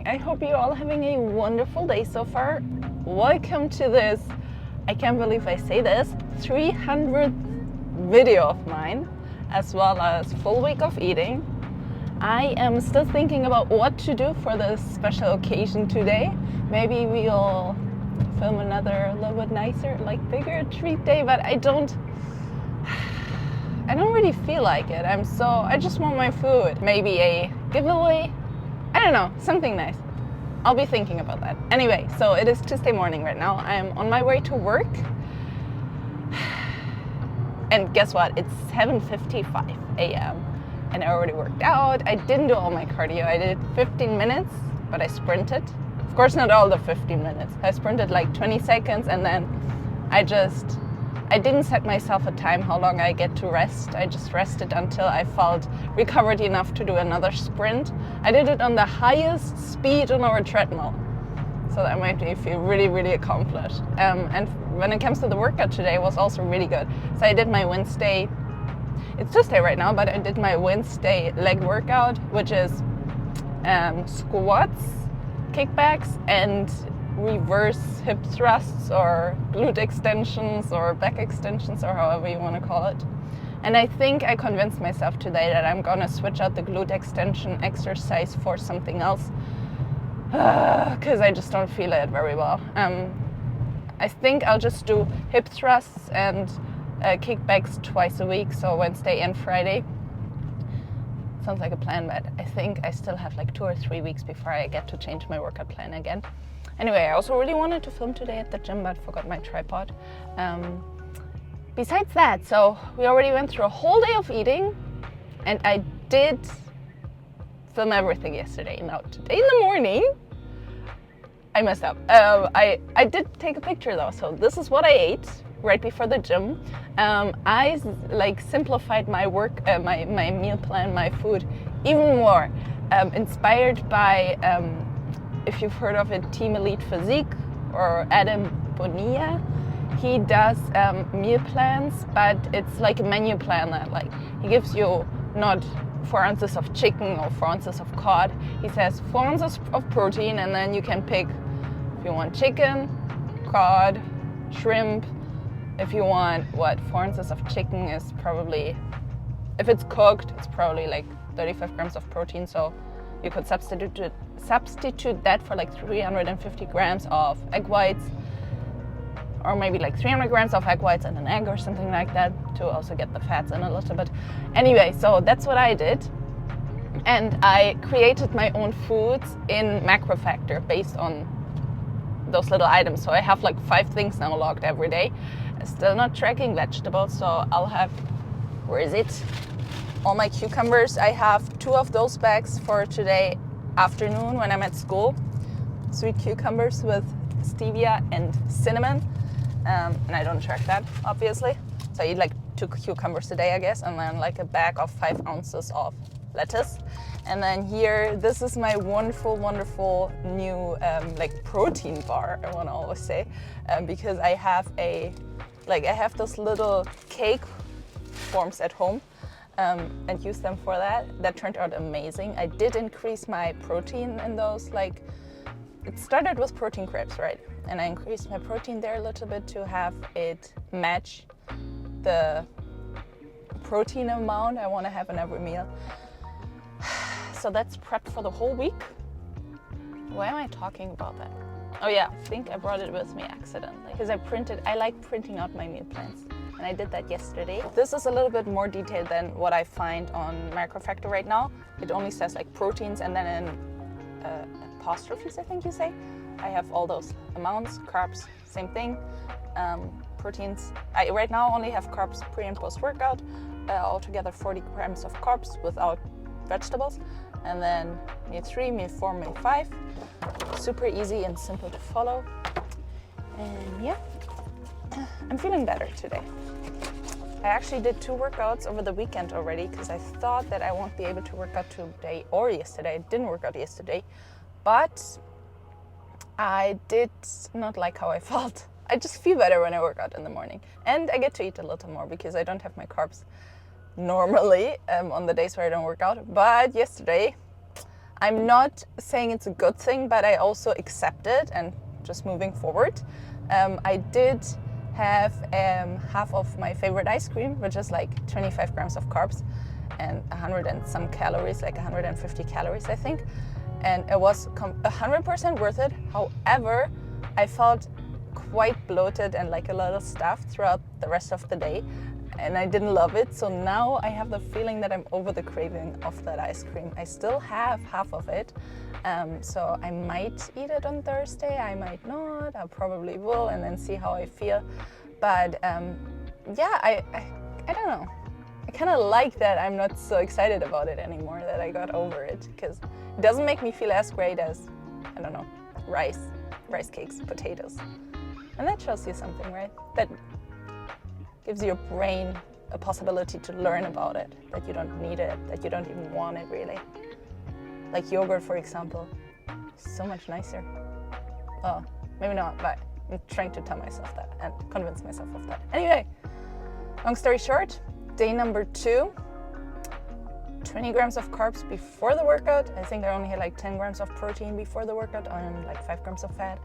morning. I hope you're all having a wonderful day so far. Welcome to this, I can't believe I say this, 300th video of mine, as well as full week of eating. I am still thinking about what to do for this special occasion today. Maybe we'll film another a little bit nicer, like bigger treat day, but I don't really feel like it. I just want my food. Maybe a giveaway. I don't know, something nice. I'll be thinking about that. Anyway, so it is Tuesday morning right now. I'm on my way to work. And guess what? It's 7:55 a.m. and I already worked out. I didn't do all my cardio. I did 15 minutes, but I sprinted. Of course, not all the 15 minutes. I sprinted like 20 seconds and then I didn't set myself a time how long I get to rest. I just rested until I felt recovered enough to do another sprint. I did it on the highest speed on our treadmill. So that made me feel really, really accomplished. And when it comes to the workout today, it was also really good. So I did my Wednesday, it's Tuesday right now, but I did my Wednesday leg workout, which is squats, kickbacks, and reverse hip thrusts or glute extensions or back extensions or however you want to call it. And I think I convinced myself today that I'm gonna switch out the glute extension exercise for something else because I just don't feel it very well. I think I'll just do hip thrusts and kickbacks twice a week, so Wednesday and Friday. Sounds like a plan, but I think I still have like 2 or 3 weeks before I get to change my workout plan again. Anyway, I also really wanted to film today at the gym, but forgot my tripod. Besides that, so we already went through a whole day of eating, and I did film everything yesterday. Now, today in the morning, I messed up. I did take a picture though, so this is what I ate right before the gym. I simplified my my meal plan, my food even more, inspired by if you've heard of it, Team Elite Physique or Adam Bonilla. He does meal plans, but it's like a menu plan that he gives you not 4 ounces of chicken or 4 ounces of cod. He says 4 ounces of protein, and then you can pick if you want chicken, cod, shrimp. If you want 4 ounces of chicken is probably, if it's cooked, it's probably like 35 grams of protein. So you could substitute that for like 350 grams of egg whites, or maybe like 300 grams of egg whites and an egg or something like that to also get the fats in a little bit. Anyway, so that's what I did. And I created my own foods in Macro Factor based on those little items. So I have like 5 things now logged every day. I'm still not tracking vegetables, so I'll have, where is it? All my cucumbers. I have 2 of those bags for today afternoon when I'm at school. Sweet cucumbers with stevia and cinnamon. And I don't track that, obviously. So I eat like 2 cucumbers a day, I guess, and then like a bag of 5 ounces of lettuce. And then here, this is my wonderful, wonderful new protein bar, I want to always say, because I have I have those little cake forms at home. And use them for that. That turned out amazing. I did increase my protein in those. It started with protein crepes, right? And I increased my protein there a little bit to have it match the protein amount I want to have in every meal. So that's prepped for the whole week. Why am I talking about that? Oh yeah, I think I brought it with me accidentally because I like printing out my meal plans. And I did that yesterday. This is a little bit more detailed than what I find on Macro Factor right now. It only says like proteins and then in apostrophes, I think you say. I have all those amounts, carbs, same thing. Proteins, I right now only have carbs pre and post workout. Altogether 40 grams of carbs without vegetables. And then meal 3, meal 4, meal 5. Super easy and simple to follow. And yeah. I'm feeling better today. I actually did 2 workouts over the weekend already because I thought that I won't be able to work out today or yesterday. I didn't work out yesterday, but I did not like how I felt. I just feel better when I work out in the morning. And I get to eat a little more because I don't have my carbs normally on the days where I don't work out. But yesterday I'm not saying it's a good thing, but I also accept it and just moving forward. I did have half of my favorite ice cream, which is like 25 grams of carbs and 100 and some calories, like 150 calories, I think. And it was 100% worth it. However, I felt quite bloated and like a little stuffed throughout the rest of the day. And I didn't love it. So now I have the feeling that I'm over the craving of that ice cream. I still have half of it. So I might eat it on Thursday. I might not. I probably will, and then see how I feel. But yeah, I don't know. I kind of like that I'm not so excited about it anymore, that I got over it, because it doesn't make me feel as great as, I don't know, rice cakes, potatoes. And that shows you something, right? That gives your brain a possibility to learn about it, that you don't need it, that you don't even want it really. Like yogurt, for example, so much nicer. Well, maybe not, but I'm trying to tell myself that and convince myself of that. Anyway, long story short, day number 2, 20 grams of carbs before the workout. I think I only had like 10 grams of protein before the workout and like 5 grams of fat.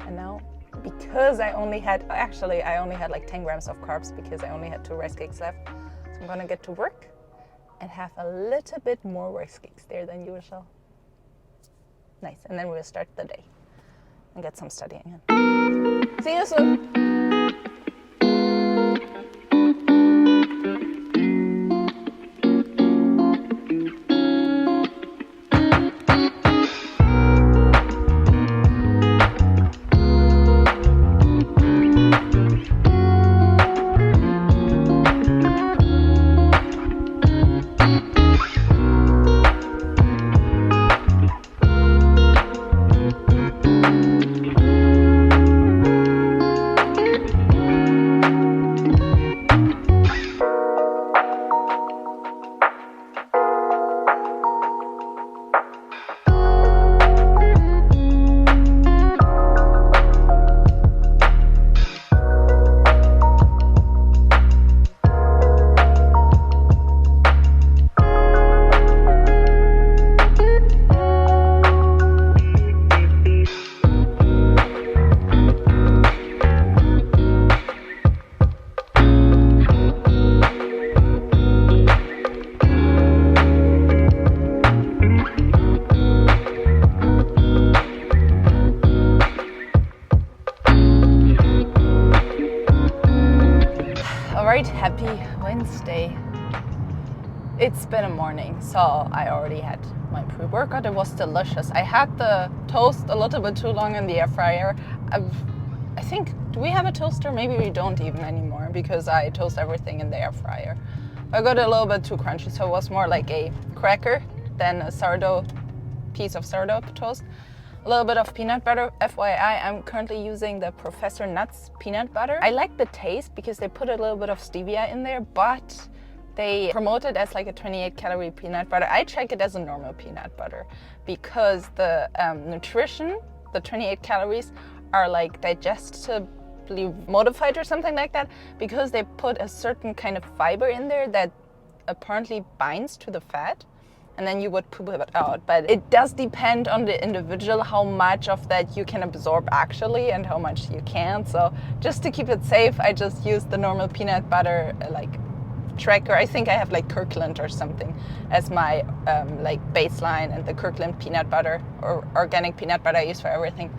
And now, because I only had like 10 grams of carbs because I only had 2 rice cakes left. So I'm gonna get to work and have a little bit more rice cakes there than usual. Nice, and then we'll start the day and get some studying in. See you soon. Happy Wednesday. It's been a morning, so I already had my pre-workout. It was delicious. I had the toast a little bit too long in the air fryer. I think, do we have a toaster? Maybe we don't even anymore, because I toast everything in the air fryer. I got a little bit too crunchy, so it was more like a cracker than a piece of sourdough toast. A little bit of peanut butter. FYI, I'm currently using the Professor Nuts peanut butter. I like the taste because they put a little bit of stevia in there, but they promote it as like a 28 calorie peanut butter. I check it as a normal peanut butter because the nutrition, the 28 calories, are like digestively modified or something like that, because they put a certain kind of fiber in there that apparently binds to the fat. And then you would poop it out. But it does depend on the individual how much of that you can absorb actually and how much you can't. So just to keep it safe, I just use the normal peanut butter like tracker. I think I have like Kirkland or something as my like baseline, and the Kirkland peanut butter or organic peanut butter I use for everything.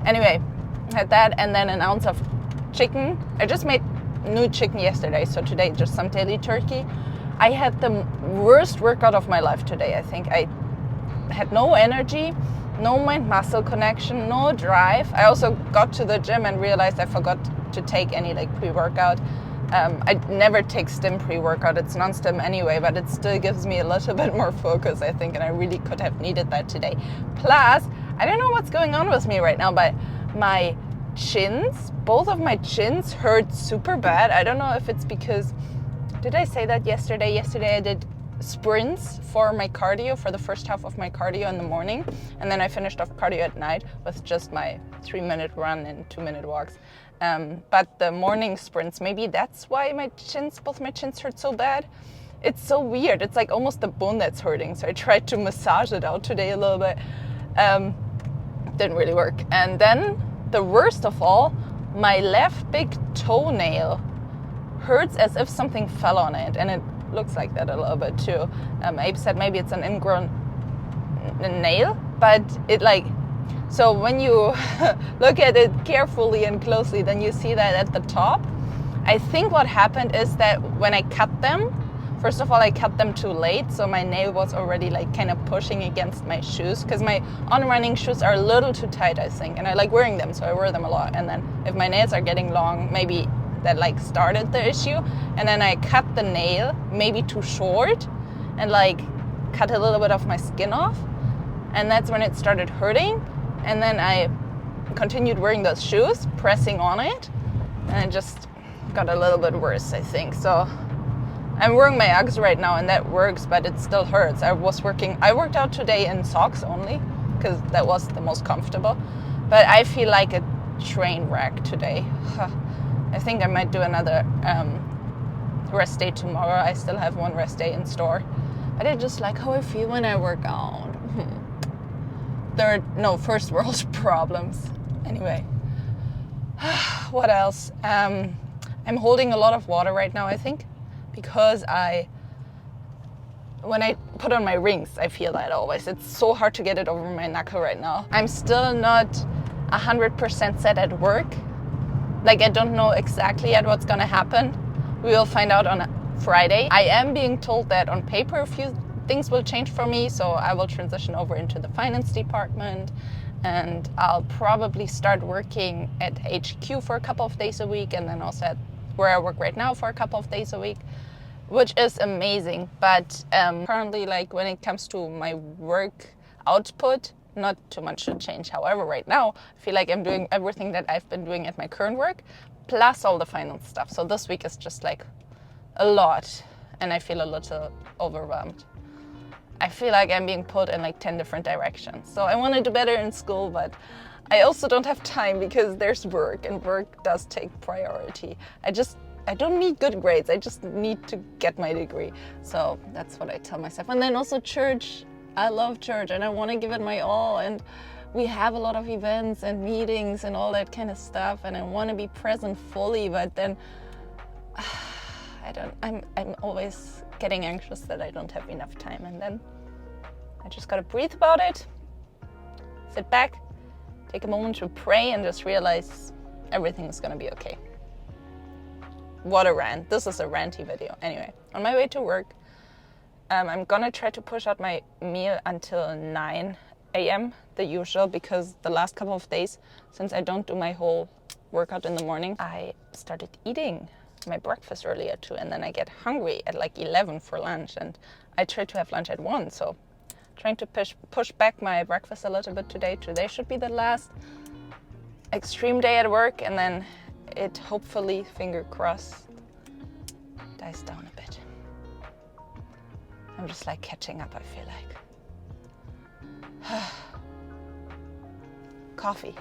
Anyway, I had that, and then an ounce of chicken. I just made new chicken yesterday, so today just some daily turkey. I had the worst workout of my life today. I think I had no energy, no mind-muscle connection, no drive. I also got to the gym and realized I forgot to take any like pre-workout. I never take stim pre-workout. It's non-stim anyway, but it still gives me a little bit more focus, I think, and I really could have needed that today. Plus, I don't know what's going on with me right now, but my chins, both of my chins hurt super bad. I don't know if it's because, did I say that yesterday? Yesterday I did sprints for my cardio, for the first half of my cardio in the morning, and then I finished off cardio at night with just my 3-minute run and 2-minute walks. But the morning sprints, maybe that's why both my chins hurt so bad. it's so weird. It's like almost the bone that's hurting. So I tried to massage it out today a little bit. Didn't really work. And then the worst of all, my left big toenail hurts as if something fell on it, and it looks like that a little bit too. Abe said maybe it's an ingrown nail, but it like, so when you look at it carefully and closely, then you see that at the top. I think what happened is that when I cut them, first of all, I cut them too late, so my nail was already like kind of pushing against my shoes, because my on-running shoes are a little too tight, I think, and I like wearing them, so I wear them a lot. And then if my nails are getting long, maybe that like started the issue. And then I cut the nail maybe too short and like cut a little bit of my skin off, and that's when it started hurting. And then I continued wearing those shoes, pressing on it, and it just got a little bit worse, I think. So I'm wearing my Uggs right now, and that works, but it still hurts. I worked out today in socks only, because that was the most comfortable. But I feel like a train wreck today. I think I might do another rest day tomorrow. I still have one rest day in store. But I just like how I feel when I work out. There are no first world problems. Anyway, what else? I'm holding a lot of water right now, I think, because when I put on my rings, I feel that always. It's so hard to get it over my knuckle right now. I'm still not 100% set at work. Like, I don't know exactly yet what's gonna happen. We will find out on Friday. I am being told that on paper a few things will change for me, so I will transition over into the finance department, and I'll probably start working at HQ for a couple of days a week, and then also at where I work right now for a couple of days a week, which is amazing. But currently, like, when it comes to my work output, not too much should change. However, right now, I feel like I'm doing everything that I've been doing at my current work, plus all the finance stuff. So this week is just like a lot, and I feel a little overwhelmed. I feel like I'm being pulled in like 10 different directions. So I want to do better in school, but I also don't have time because there's work, and work does take priority. I don't need good grades. I just need to get my degree. So that's what I tell myself. And then also church. I love church, and I want to give it my all, and we have a lot of events and meetings and all that kind of stuff, and I want to be present fully, but then I'm always getting anxious that I don't have enough time, and then I just gotta breathe about it, sit back, take a moment to pray, and just realize everything is gonna be okay. What a rant. This is a ranty video. Anyway, on my way to work, I'm gonna try to push out my meal until 9 a.m. the usual, because the last couple of days, since I don't do my whole workout in the morning, I started eating my breakfast earlier too, and then I get hungry at like 11 for lunch, and I try to have lunch at 1, so trying to push back my breakfast a little bit today. Today should be the last extreme day at work, and then it hopefully, finger crossed, dies down a bit. I'm just like catching up, I feel like. Coffee.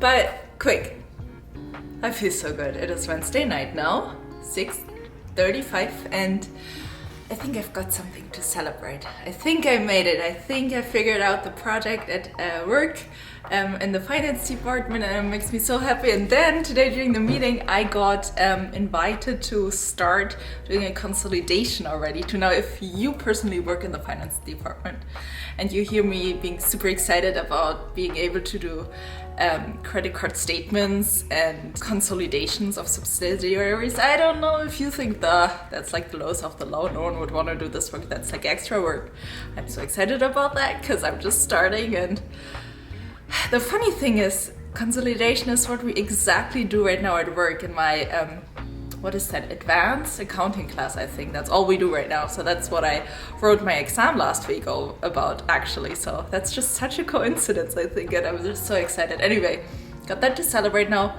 But quick, I feel so good. It is Wednesday night now, 6:35, and I think I've got something to celebrate. I think I made it. I think I figured out the project at work in the finance department, and it makes me so happy. And then today during the meeting, I got invited to start doing a consolidation already. To now, if you personally work in the finance department and you hear me being super excited about being able to do credit card statements and consolidations of subsidiaries, I don't know if you think that's like the lowest of the low. No one would want to do this work. That's like extra work. I'm so excited about that because I'm just starting, and the funny thing is, consolidation is what we exactly do right now at work in my what is that, advanced accounting class, I think. That's all we do right now. So that's what I wrote my exam last week about, actually. So that's just such a coincidence, I think, and I'm just so excited. Anyway, got that to celebrate now.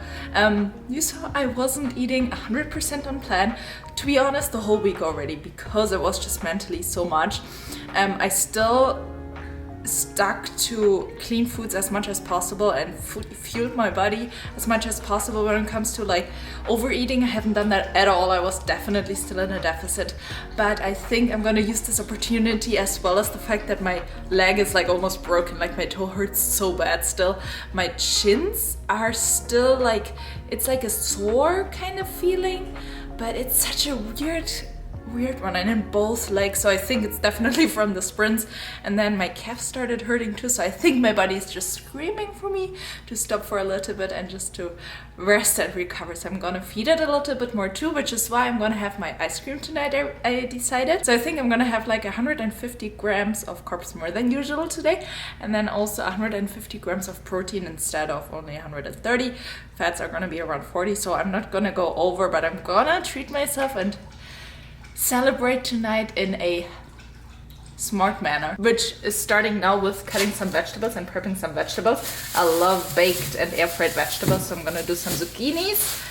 You saw I wasn't eating 100% on plan, to be honest, the whole week already, because it was just mentally so much. I still stuck to clean foods as much as possible and fueled my body as much as possible. When it comes to like overeating, I haven't done that at all. I was definitely still in a deficit, but I think I'm gonna use this opportunity, as well as the fact that my leg is like almost broken, like my toe hurts so bad still. My chins are still like, it's like a sore kind of feeling, but it's such a weird one, and in both legs, so I think it's definitely from the sprints. And then my calf started hurting too, so I think my body is just screaming for me to stop for a little bit and just to rest and recover. So I'm gonna feed it a little bit more too, which is why I'm gonna have my ice cream tonight, I decided. So I think I'm gonna have like 150 grams of carbs more than usual today, and then also 150 grams of protein instead of only 130. Fats are gonna be around 40, so I'm not gonna go over, but I'm gonna treat myself and celebrate tonight in a smart manner, which is starting now with cutting some vegetables and prepping some vegetables. I love baked and air fried vegetables, so I'm gonna do some zucchinis,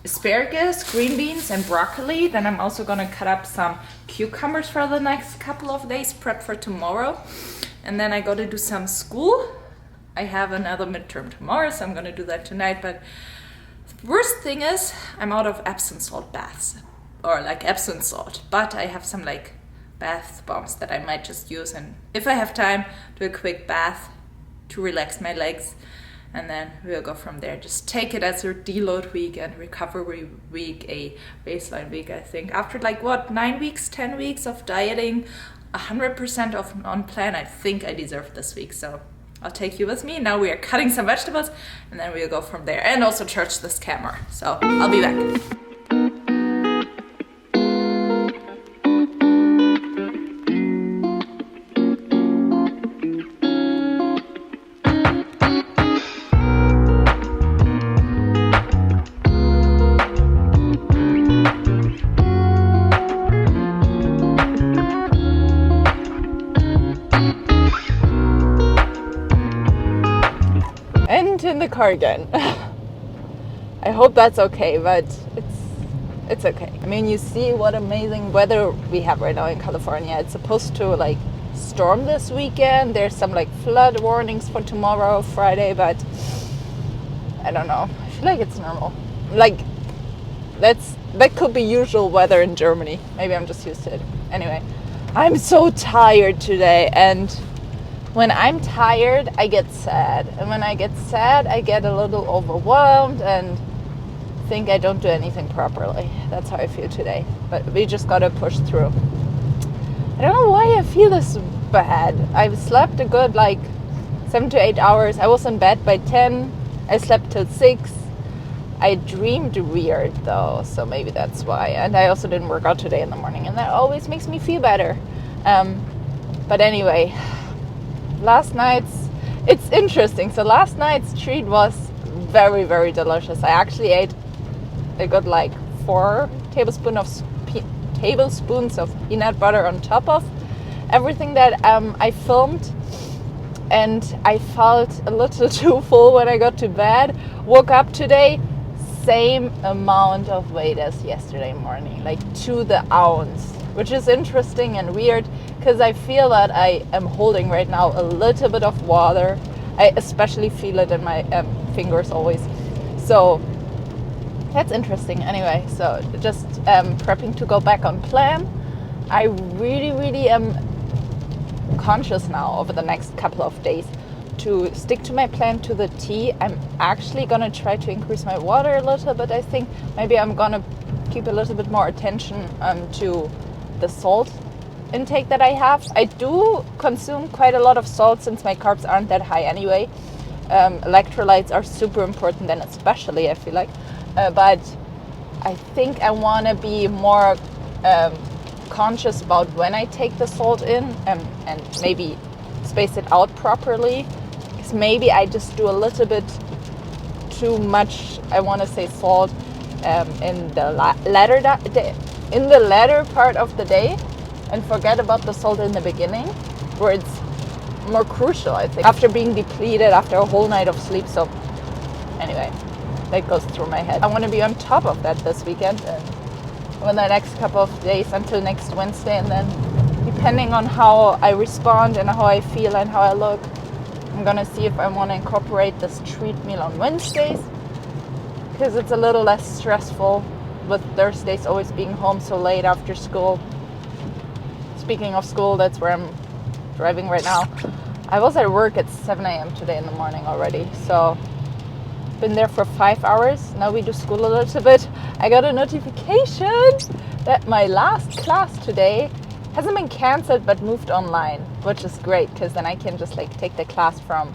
asparagus, green beans and broccoli. Then I'm also gonna cut up some cucumbers for the next couple of days, prep for tomorrow. And then I gotta do some school. I have another midterm tomorrow, so I'm gonna do that tonight. But the worst thing is I'm out of Epsom salt baths, or like Epsom salt, but I have some like bath bombs that I might just use, and if I have time, do a quick bath to relax my legs, and then we'll go from there. Just take it as a deload week and recovery week, a baseline week. I think after like what, 9 weeks, 10 weeks of dieting, 100% of on plan, I think I deserve this week. So I'll take you with me. Now we are cutting some vegetables, and then we'll go from there, and also charge this camera. So I'll be back. In the car again. I hope that's okay, but it's okay. I mean, you see what amazing weather we have right now in California. It's supposed to like storm this weekend. There's some like flood warnings for tomorrow, Friday, but I don't know. I feel like it's normal. Like that could be usual weather in Germany. Maybe I'm just used to it. Anyway, I'm so tired today, and when I'm tired, I get sad. And when I get sad, I get a little overwhelmed and think I don't do anything properly. That's how I feel today. But we just gotta push through. I don't know why I feel this bad. I've slept a good like 7 to 8 hours. I was in bed by 10. I slept till 6. I dreamed weird though, so maybe that's why. And I also didn't work out today in the morning, and that always makes me feel better. But anyway, it's interesting. So last night's treat was very, very delicious. I actually ate a good like 4 tablespoons of peanut butter on top of everything that I filmed, and I felt a little too full when I got to bed. Woke up today, same amount of weight as yesterday morning, like to the ounce, which is interesting and weird because I feel that I am holding right now a little bit of water. I especially feel it in my fingers always. So that's interesting. Anyway, so just prepping to go back on plan. I really am conscious now over the next couple of days to stick to my plan to the T. I'm actually gonna try to increase my water a little bit. I think maybe I'm gonna keep a little bit more attention to the salt intake that I have. I do consume quite a lot of salt since my carbs aren't that high anyway. Electrolytes are super important then, especially I feel like. But I think I want to be more conscious about when I take the salt in and maybe space it out properly. Because maybe I just do a little bit too much, I want to say, salt in the latter part of the day, and forget about the salt in the beginning, where it's more crucial, I think, after being depleted after a whole night of sleep. So anyway, that goes through my head. I want to be on top of that this weekend and in the next couple of days until next Wednesday, and then depending on how I respond and how I feel and how I look, I'm gonna see if I want to incorporate this treat meal on Wednesdays, because it's a little less stressful with Thursdays always being home so late after school. Speaking of school, that's where I'm driving right now. I was at work at 7 a.m. today in the morning already, so been there for 5 hours. Now we do school a little bit. I got a notification that my last class today hasn't been canceled but moved online, which is great, because then I can just like take the class from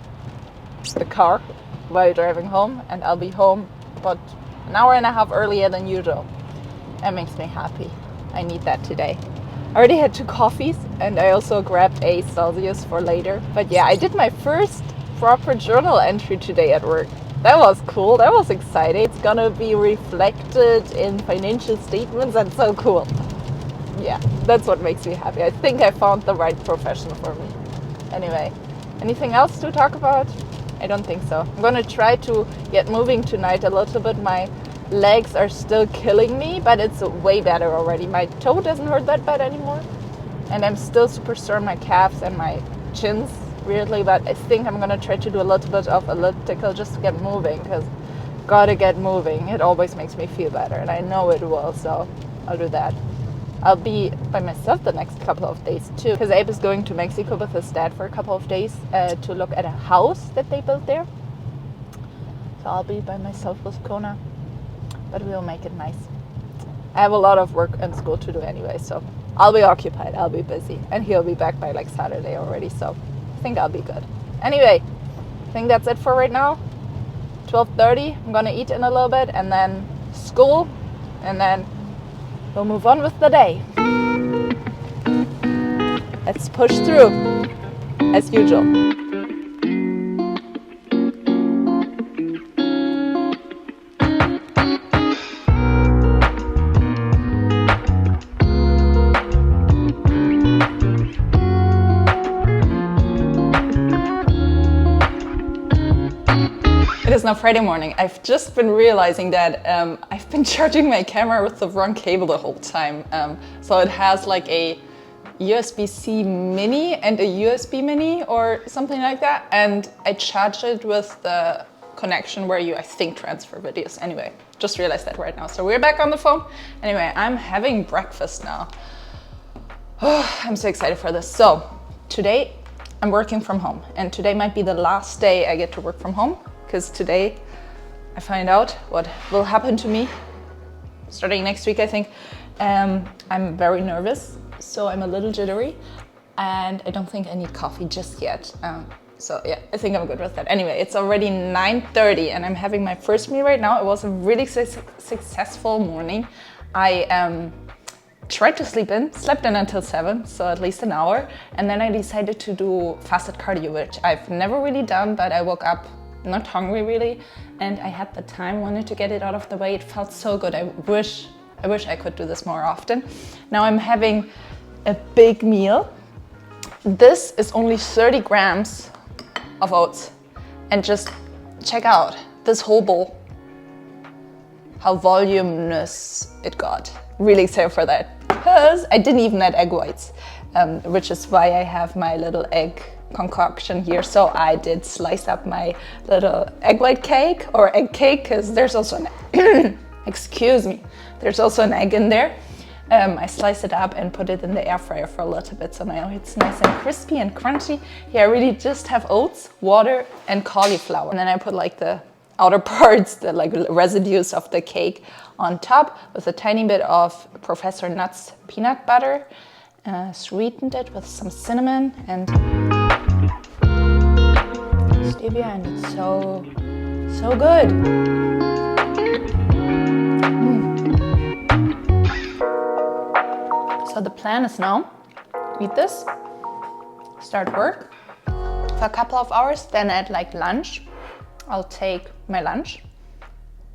the car while driving home, and I'll be home about an hour and a half earlier than usual. That makes me happy. I need that today. I already had 2 coffees, and I also grabbed a Celsius for later. But yeah, I did my first proper journal entry today at work. That was cool. That was exciting. It's gonna be reflected in financial statements. That's so cool. Yeah, that's what makes me happy. I think I found the right profession for me. Anyway, anything else to talk about? I don't think so. I'm gonna try to get moving tonight a little bit. My legs are still killing me, but it's way better already. My toe doesn't hurt that bad anymore, and I'm still super sore in my calves and my chins, weirdly, but I think I'm gonna try to do a little bit of elliptical just to get moving, because gotta get moving. It always makes me feel better, and I know it will, so I'll do that. I'll be by myself the next couple of days too, because Abe is going to Mexico with his dad for a couple of days to look at a house that they built there. So I'll be by myself with Kona, but we'll make it nice. I have a lot of work and school to do anyway, so I'll be occupied, I'll be busy, and he'll be back by like Saturday already, so I think I'll be good. Anyway, I think that's it for right now. 12:30, I'm gonna eat in a little bit, and then school, and then we'll move on with the day. Let's push through, as usual. It is now Friday morning. I've just been realizing that I've been charging my camera with the wrong cable the whole time. So it has like a USB-C mini and a USB mini or something like that. And I charged it with the connection where you, I think, transfer videos. Anyway, just realized that right now. So we're back on the phone. Anyway, I'm having breakfast now. Oh, I'm so excited for this. So today I'm working from home, and today might be the last day I get to work from home, because today I find out what will happen to me starting next week, I think. I'm very nervous, so I'm a little jittery, and I don't think I need coffee just yet. So yeah, I think I'm good with that. Anyway, it's already 9:30 and I'm having my first meal right now. It was a really successful morning. I tried to slept in until 7, so at least an hour. And then I decided to do fasted cardio, which I've never really done, but I woke up not hungry really, and I had the time, wanted to get it out of the way. It felt so good. I wish I could do this more often. Now I'm having a big meal. This is only 30 grams of oats, and just check out this whole bowl, how voluminous it got. Really excited for that, because I didn't even add egg whites, which is why I have my little egg concoction here. So I did slice up my little egg white cake or egg cake, because there's also an excuse me, there's also an egg in there. I sliced it up and put it in the air fryer for a little bit, so now it's nice and crispy and crunchy. Here I really just have oats, water, and cauliflower, and then I put like the outer parts, the like residues of the cake on top with a tiny bit of Professor Nuts peanut butter. Sweetened it with some cinnamon and stevia, and it's so good. So the plan is now eat this, start work for a couple of hours, then at like lunch I'll take my lunch,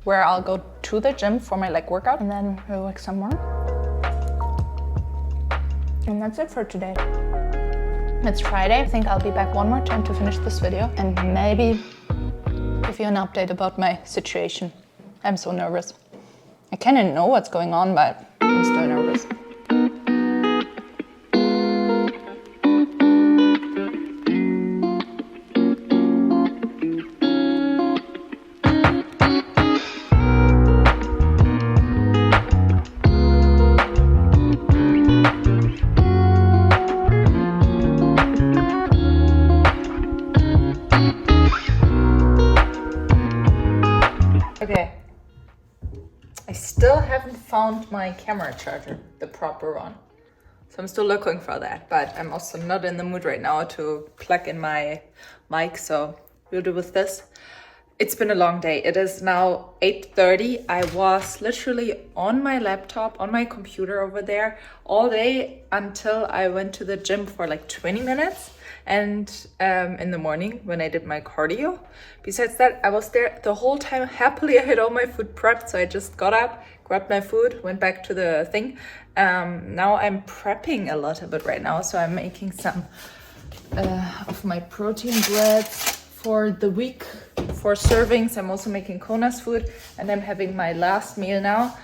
where I'll go to the gym for my leg workout and then we'll work some more. And that's it for today. It's Friday. I think I'll be back one more time to finish this video and maybe give you an update about my situation. I'm so nervous. I kind of know what's going on, but I'm still nervous. Okay, I still haven't found my camera charger, the proper one. So I'm still looking for that, but I'm also not in the mood right now to plug in my mic, so we'll do with this. It's been a long day. It is now 8:30. I was literally on my laptop, on my computer over there all day until I went to the gym for like 20 minutes. And in the morning when I did my cardio. Besides that, I was there the whole time. Happily, I had all my food prepped. So I just got up, grabbed my food, went back to the thing. Now I'm prepping a little bit right now. So I'm making some of my protein breads for the week, 4 servings. I'm also making Kona's food and I'm having my last meal now.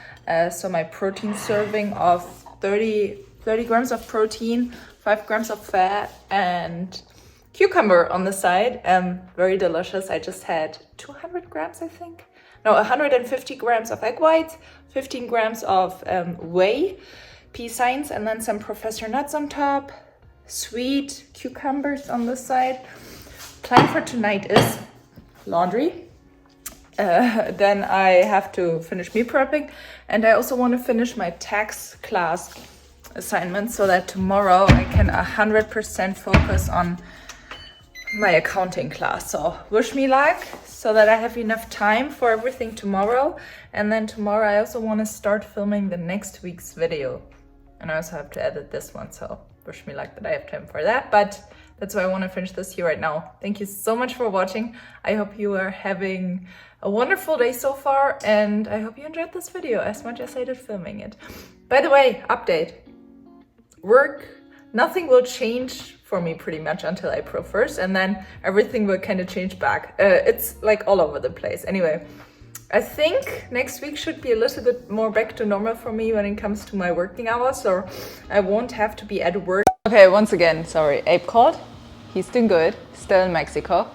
So my protein serving of 30 grams of protein, 5 grams of fat and cucumber on the side. Very delicious. I just had 200 grams, I think. No, 150 grams of egg whites, 15 grams of whey, pea signs, and then some Professor nuts on top, sweet cucumbers on the side. Plan for tonight is laundry. Then I have to finish meal prepping. And I also want to finish my tax class assignment so that tomorrow I can 100% focus on my accounting class. So wish me luck so that I have enough time for everything tomorrow. And then tomorrow I also want to start filming the next week's video. And I also have to edit this one. So wish me luck that I have time for that. But that's why I want to finish this here right now. Thank you so much for watching. I hope you are having a wonderful day so far. And I hope you enjoyed this video as much as I did filming it. By the way, update. Work, nothing will change for me pretty much until April 1st, and then everything will kind of change back. It's like all over the place. Anyway, I think next week should be a little bit more back to normal for me when it comes to my working hours, or I won't have to be at work. Okay, once again, sorry, Abe called. He's doing good, still in Mexico.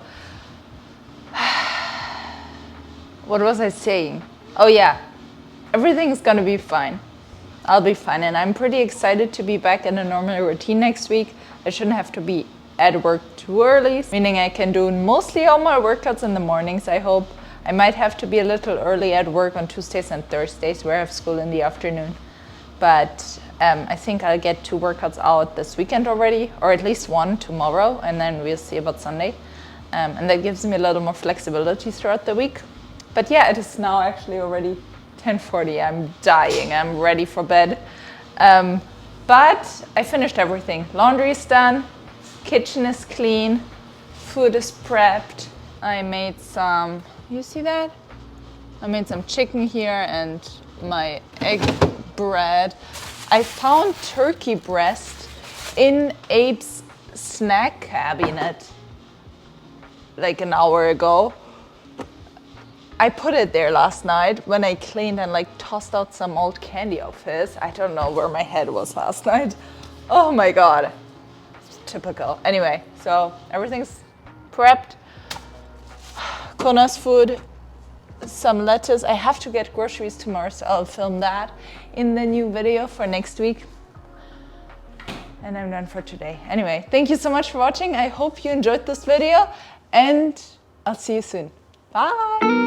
What was I saying? Oh yeah, everything's gonna be fine. I'll be fine, and I'm pretty excited to be back in a normal routine next week. I shouldn't have to be at work too early, meaning I can do mostly all my workouts in the mornings, I hope. I might have to be a little early at work on Tuesdays and Thursdays where I have school in the afternoon. But I think I'll get 2 workouts out this weekend already, or at least 1 tomorrow, and then we'll see about Sunday. And that gives me a little more flexibility throughout the week. But yeah, it is now actually already 10:40. I'm dying. I'm ready for bed. But I finished everything. Laundry is done. Kitchen is clean. Food is prepped. I made some, you see that? I made some chicken here and my egg bread. I found turkey breast in Abe's snack cabinet like an hour ago. I put it there last night when I cleaned and like tossed out some old candy of his. I don't know where my head was last night. Oh my God. Typical. Anyway, so everything's prepped. Kona's food, some lettuce. I have to get groceries tomorrow, so I'll film that in the new video for next week. And I'm done for today. Anyway, thank you so much for watching. I hope you enjoyed this video and I'll see you soon. Bye.